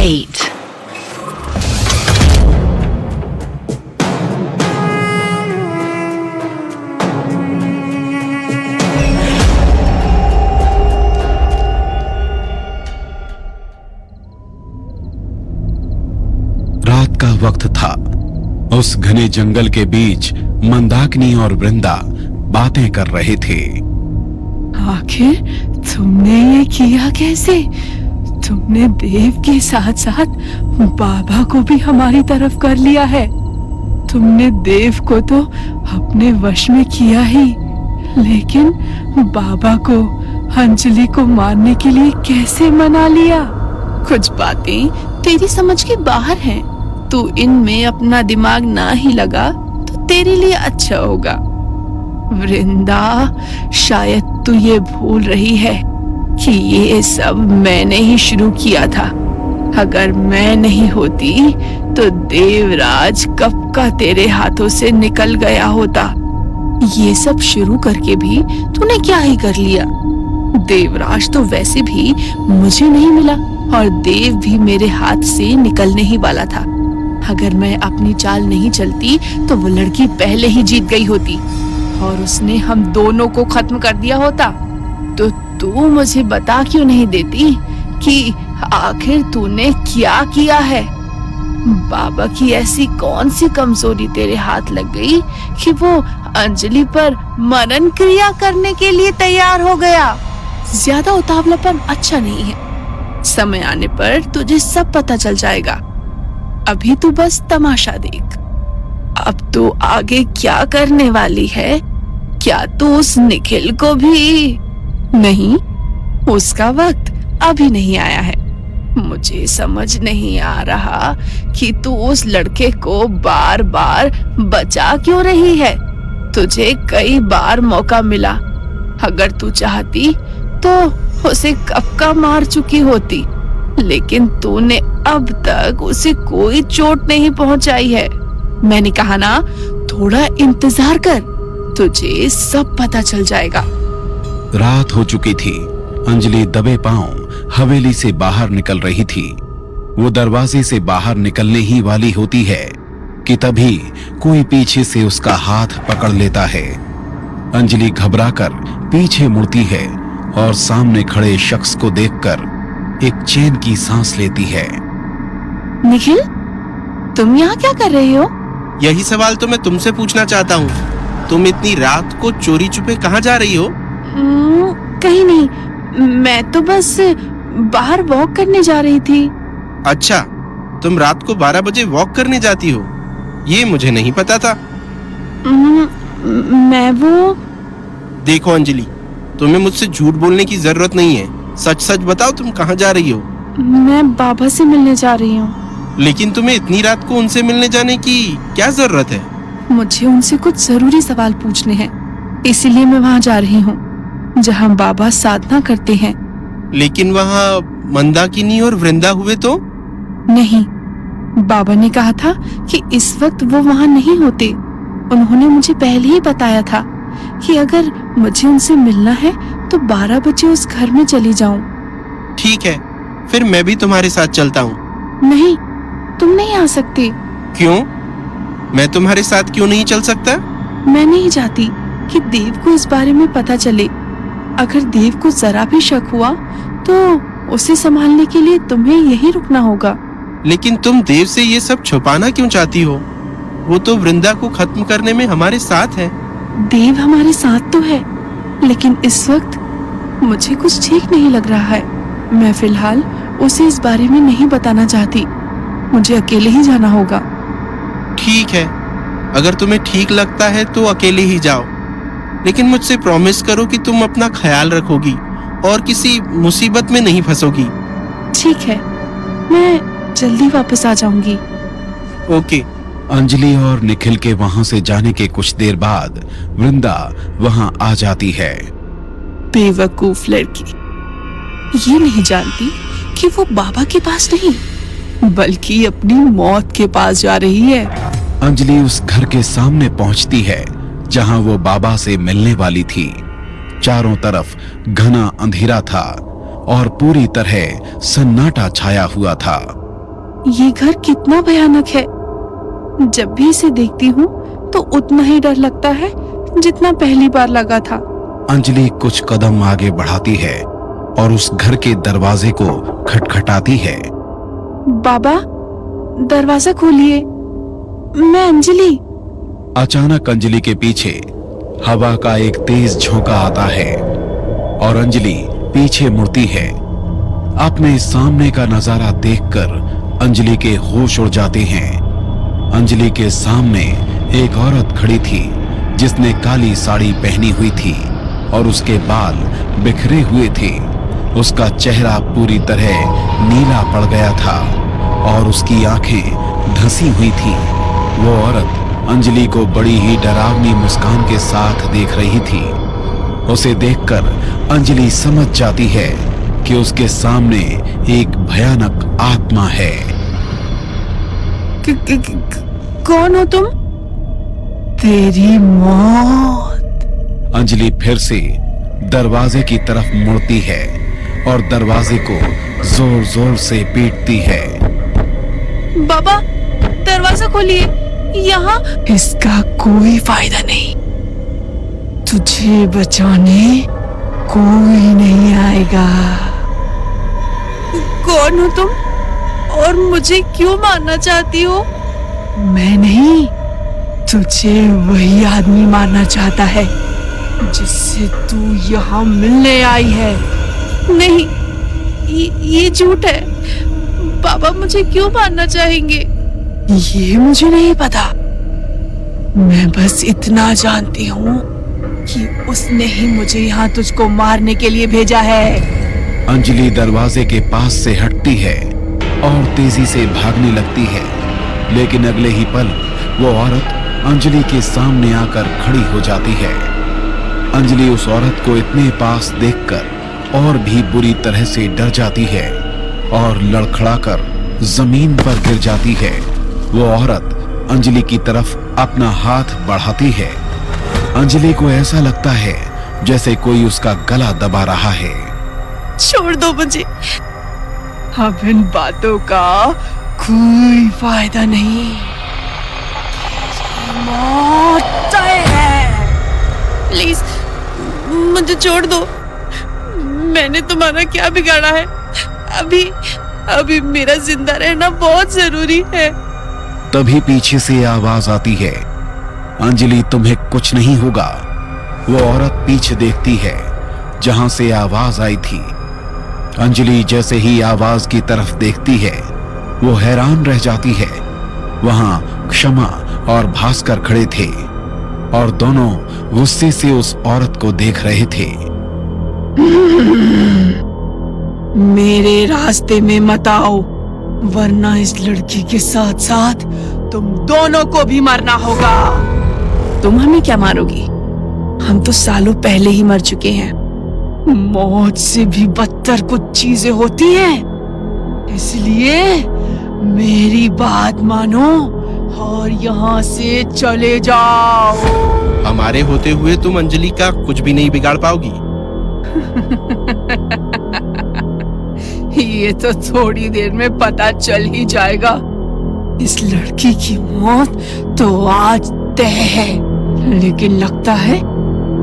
8. रात का वक्त था। उस घने जंगल के बीच मंदाकिनी और वृंदा बातें कर रहे थे। आखिर तुमने ये किया कैसे? तुमने देव के साथ साथ बाबा को भी हमारी तरफ कर लिया है। तुमने देव को तो अपने वश में किया ही, लेकिन बाबा को, अंजलि को मारने के लिए कैसे मना लिया? कुछ बातें तेरी समझ के बाहर हैं। तू इनमें अपना दिमाग ना ही लगा तो तेरे लिए अच्छा होगा। वृंदा, शायद तू ये भूल रही है कि ये सब मैंने ही शुरू किया था। अगर मैं नहीं होती तो देवराज कब का तेरे हाथों से निकल गया होता। ये सब शुरू करके भी तूने क्या ही कर लिया। देवराज तो वैसे भी मुझे नहीं मिला और देव भी मेरे हाथ से निकलने ही वाला था। अगर मैं अपनी चाल नहीं चलती तो वो लड़की पहले ही जीत गई होती और उसने हम दोनों को खत्म कर दिया होता। तो तू मुझे बता क्यों नहीं देती कि आखिर तूने क्या किया है? बाबा की ऐसी कौन सी कमजोरी तेरे हाथ लग गई कि वो अंजलि पर मरण क्रिया करने के लिए तैयार हो गया? ज्यादा उतावलापन अच्छा नहीं है। समय आने पर तुझे सब पता चल जाएगा। अभी तू बस तमाशा देख। अब तू आगे क्या करने वाली है? क्या तू उस निखिल को भी? नहीं, उसका वक्त अभी नहीं आया है। मुझे समझ नहीं आ रहा कि तू उस लड़के को बार बार बचा क्यों रही है। तुझे कई बार मौका मिला। अगर तू चाहती तो उसे कब का मार चुकी होती, लेकिन तूने अब तक उसे कोई चोट नहीं पहुंचाई है। मैंने कहा ना, थोड़ा इंतजार कर, तुझे सब पता चल जाएगा। रात हो चुकी थी। अंजलि दबे पांव हवेली से बाहर निकल रही थी। वो दरवाजे से बाहर निकलने ही वाली होती है कि तभी कोई पीछे से उसका हाथ पकड़ लेता है। अंजलि घबराकर पीछे मुड़ती है और सामने खड़े शख्स को देखकर एक चैन की सांस लेती है। निखिल, तुम यहाँ क्या कर रहे हो? यही सवाल तो मैं तुमसे पूछना चाहता हूँ। तुम इतनी रात को चोरी छुपे कहाँ जा रही हो? कहीं नहीं, मैं तो बस बाहर वॉक करने जा रही थी। अच्छा, तुम रात को 12 बजे वॉक करने जाती हो? ये मुझे नहीं पता था। मैं वो... देखो अंजलि, तुम्हें मुझसे झूठ बोलने की जरूरत नहीं है। सच सच बताओ, तुम कहाँ जा रही हो? मैं बाबा से मिलने जा रही हूँ। लेकिन तुम्हें इतनी रात को उनसे मिलने जाने की क्या जरूरत है? मुझे उनसे कुछ जरूरी सवाल पूछने हैं, इसीलिए मैं वहाँ जा रही हूँ जहाँ बाबा साधना करते हैं। लेकिन वहाँ मंदाकिनी और वृंदा हुए तो? नहीं, बाबा ने कहा था कि इस वक्त वो वहाँ नहीं होते। उन्होंने मुझे पहले ही बताया था कि अगर मुझे उनसे मिलना है तो 12 बजे उस घर में चली जाऊं। ठीक है, फिर मैं भी तुम्हारे साथ चलता हूँ। नहीं, तुम नहीं आ सकते। क्यों? मैं तुम्हारे साथ क्यों नहीं चल सकता? मैं नहीं चाहती कि देव को इस बारे में पता चले। अगर देव को जरा भी शक हुआ तो उसे संभालने के लिए तुम्हें यहीं रुकना होगा। लेकिन तुम देव से ये सब छुपाना क्यों चाहती हो? वो तो वृंदा को खत्म करने में हमारे साथ है। देव हमारे साथ तो है, लेकिन इस वक्त मुझे कुछ ठीक नहीं लग रहा है। मैं फिलहाल उसे इस बारे में नहीं बताना चाहती। मुझे अकेले ही जाना होगा। ठीक है, अगर तुम्हें ठीक लगता है तो अकेले ही जाओ, लेकिन मुझसे प्रॉमिस करो कि तुम अपना ख्याल रखोगी और किसी मुसीबत में नहीं फंसोगी। ठीक है, मैं जल्दी वापस आ जाऊंगी। ओके। अंजलि और निखिल के वहां से जाने के कुछ देर बाद वृंदा वहां आ जाती है। बेवकूफ लड़की, ये नहीं जानती कि वो बाबा के पास नहीं बल्कि अपनी मौत के पास जा रही है। अंजलि उस घर के सामने पहुंचती है जहां वो बाबा से मिलने वाली थी। चारों तरफ घना अंधेरा था और पूरी तरह सन्नाटा छाया हुआ था। ये घर कितना भयानक है। जब भी इसे देखती हूँ तो उतना ही डर लगता है जितना पहली बार लगा था। अंजलि कुछ कदम आगे बढ़ाती है और उस घर के दरवाजे को खटखटाती है। बाबा, दरवाजा खोलिए, मैं अंजलि। अचानक अंजलि के पीछे हवा का एक तेज झोंका आता है और अंजलि पीछे मुड़ती है। अपने सामने का नजारा देखकर अंजलि के होश उड़ जाते हैं। अंजलि के सामने एक औरत खड़ी थी जिसने काली साड़ी पहनी हुई थी और उसके बाल बिखरे हुए थे। उसका चेहरा पूरी तरह नीला पड़ गया था और उसकी आंखें धंसी हुई थी। वो औरत अंजलि को बड़ी ही डरावनी मुस्कान के साथ देख रही थी। उसे देखकर अंजलि समझ जाती है कि उसके सामने एक भयानक आत्मा है। कौन हो तुम? तेरी मौत। अंजलि फिर से दरवाजे की तरफ मुड़ती है और दरवाजे को जोर जोर से पीटती है। बाबा, दरवाजा खोलिए, यहाँ। इसका कोई फायदा नहीं, तुझे बचाने कोई नहीं आएगा। कौन हो तुम और मुझे क्यों मारना चाहती हो? मैं नहीं, तुझे वही आदमी मारना चाहता है जिससे तू यहाँ मिलने आई है। नहीं, ये झूठ है। बाबा मुझे क्यों मारना चाहेंगे? ये मुझे नहीं पता। मैं बस इतना जानती हूँ कि उसने ही मुझे यहाँ तुझको मारने के लिए भेजा है। अंजलि दरवाजे के पास से हटती है और तेजी से भागने लगती है, लेकिन अगले ही पल वो औरत अंजलि के सामने आकर खड़ी हो जाती है। अंजलि उस औरत को इतने पास देखकर और भी बुरी तरह से डर जाती है और लड़खड़ाकर जमीन पर गिर जाती है। वो औरत अंजलि की तरफ अपना हाथ बढ़ाती है। अंजलि को ऐसा लगता है जैसे कोई उसका गला दबा रहा है। छोड़ दो मुझे, अब इन बातों का कोई फायदा नहीं। मौत तय है। प्लीज मुझे छोड़ दो। मैंने तुम्हारा क्या बिगाड़ा है? अभी मेरा जिंदा रहना बहुत जरूरी है। तभी पीछे से आवाज आती है, अंजलि तुम्हें कुछ नहीं होगा। वो औरत पीछे देखती है जहां से आवाज आई थी। अंजलि जैसे ही आवाज की तरफ देखती है वो हैरान रह जाती है। वहां क्षमा और भास्कर खड़े थे और दोनों गुस्से से उस औरत को देख रहे थे। मेरे रास्ते में मत आओ, वरना इस लड़की के साथ साथ तुम दोनों को भी मरना होगा। तुम हमें क्या मारोगी? हम तो सालों पहले ही मर चुके हैं। मौत से भी बदतर कुछ चीजें होती हैं, इसलिए मेरी बात मानो और यहाँ से चले जाओ। हमारे होते हुए तुम अंजलि का कुछ भी नहीं बिगाड़ पाओगी। ये तो थोड़ी देर में पता चल ही जाएगा। इस लड़की की मौत तो आज तय है, लेकिन लगता है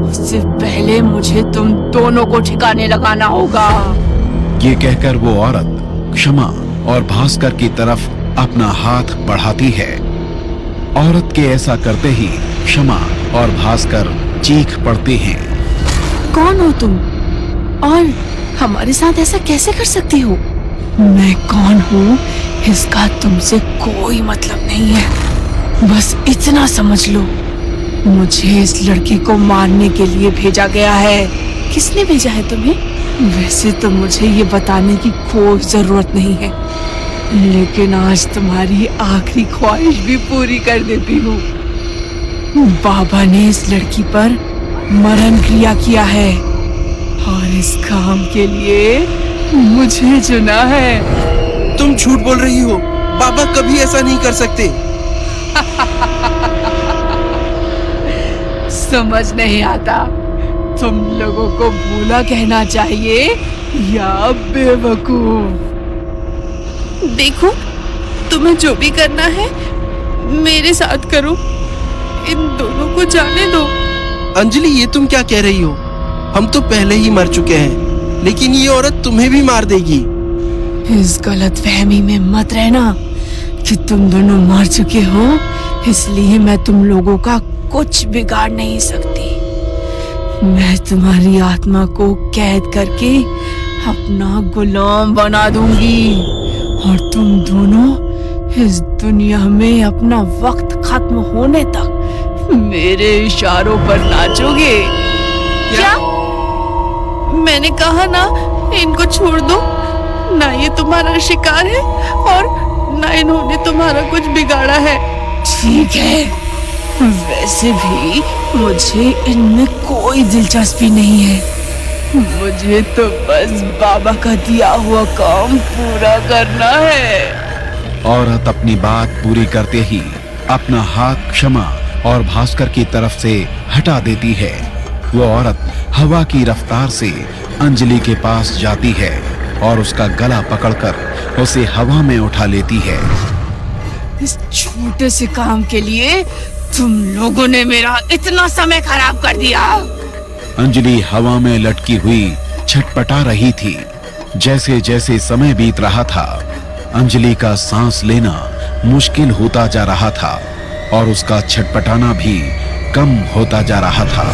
उससे पहले मुझे तुम दोनों को ठिकाने लगाना होगा। ये कहकर वो औरत क्षमा और भास्कर की तरफ अपना हाथ बढ़ाती है। औरत के ऐसा करते ही क्षमा और भास्कर चीख पड़ते हैं। कौन हो तुम और हमारे साथ ऐसा कैसे कर सकती हो? मैं कौन हूँ इसका तुमसे कोई मतलब नहीं है। बस इतना समझ लो, मुझे इस लड़की को मारने के लिए भेजा गया है। किसने भेजा है तुम्हें? वैसे तो मुझे ये बताने की कोई जरूरत नहीं है, लेकिन आज तुम्हारी आखिरी ख्वाहिश भी पूरी कर देती हूँ। बाबा ने इस लड़की पर मरण क्रिया किया है और इस काम के लिए मुझे चुना है। तुम झूठ बोल रही हो, बाबा कभी ऐसा नहीं कर सकते। समझ नहीं आता, तुम लोगों को भूला कहना चाहिए या बेवकूफ। देखो, तुम्हें जो भी करना है मेरे साथ करो, इन दोनों को जाने दो। अंजलि, ये तुम क्या कह रही हो? हम तो पहले ही मर चुके हैं, लेकिन ये औरत तुम्हें भी मार देगी। इस गलतफहमी में मत रहना कि तुम दोनों मर चुके हो, इसलिए मैं तुम लोगों का कुछ बिगाड़ नहीं सकती। मैं तुम्हारी आत्मा को कैद करके अपना गुलाम बना दूंगी और तुम दोनों इस दुनिया में अपना वक्त खत्म होने तक मेरे इशारों पर नाचोगे। क्या? मैंने कहा ना, इनको छोड़ दो। ना ये तुम्हारा शिकार है और ना इन्होंने तुम्हारा कुछ बिगाड़ा है। ठीक है, वैसे भी मुझे इनमें कोई दिलचस्पी नहीं है। मुझे तो बस बाबा का दिया हुआ काम पूरा करना है। औरत अपनी बात पूरी करते ही अपना हाथ क्षमा और भास्कर की तरफ से हटा देती है। वो औरत हवा की रफ्तार से अंजलि के पास जाती है और उसका गला पकड़कर उसे हवा में उठा लेती है। इस छोटे से काम के लिए तुम लोगों ने मेरा इतना समय खराब कर दिया। अंजलि हवा में लटकी हुई छटपटा रही थी। जैसे जैसे समय बीत रहा था, अंजलि का सांस लेना मुश्किल होता जा रहा था और उसका छटपटाना भी कम होता जा रहा था।